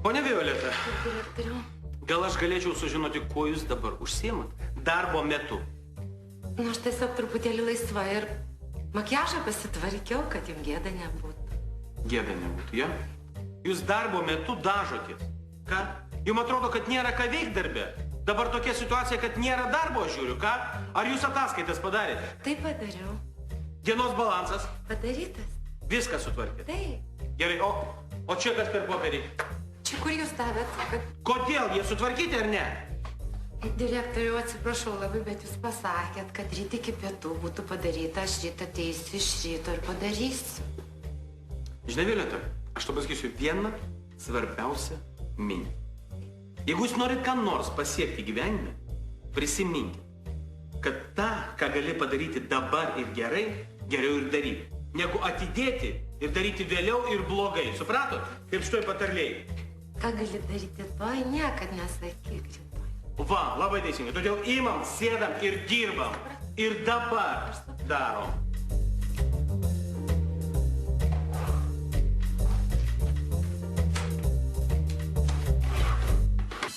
Ponia Violeta, Direktoriau. gal aš galėčiau sužinoti, kuo jūs dabar užsiemat darbo metu? Nu, aš tiesiog truputėlį laisva ir makiažą pasitvarkiau, kad jums gėda nebūtų. Gėda nebūtų, ja? Jūs darbo metu dažotės. Ką? Jums atrodo, kad nėra ką veikti darbe? Dabar tokia situacija, kad nėra darbo, aš žiūriu, ką? Ar jūs ataskaitas padarėte? Taip padariau. Dienos balansas? Padarytas. Viską sutvarkėte? Taip. Gerai, o čia kas per popierį? Čia kur jūs davėt, kad... Kodėl? Jie sutvarkyti ar ne? Direktoriau, atsiprašau labai, bet jūs pasakėt, kad ryt iki pietų būtų padaryta, aš ryt ateisiu iš ryto ir padarysiu. Žinai, Violeta, aš to pasakysiu vieną svarbiausią mintį. Jeigu jūs norit ką nors pasiekti gyvenime, prisiminkit, kad tą, ką gali padaryti dabar ir gerai, geriau ir daryti, negu atidėti ir daryti vėliau ir blogai. Supratot? Kaip šitoj patarlėjai. Ką gali daryti rytoj, niekad nesakyk rytoj. Va, labai teisingai. Todėl imam, sėdam ir dirbam. Ir dabar darom.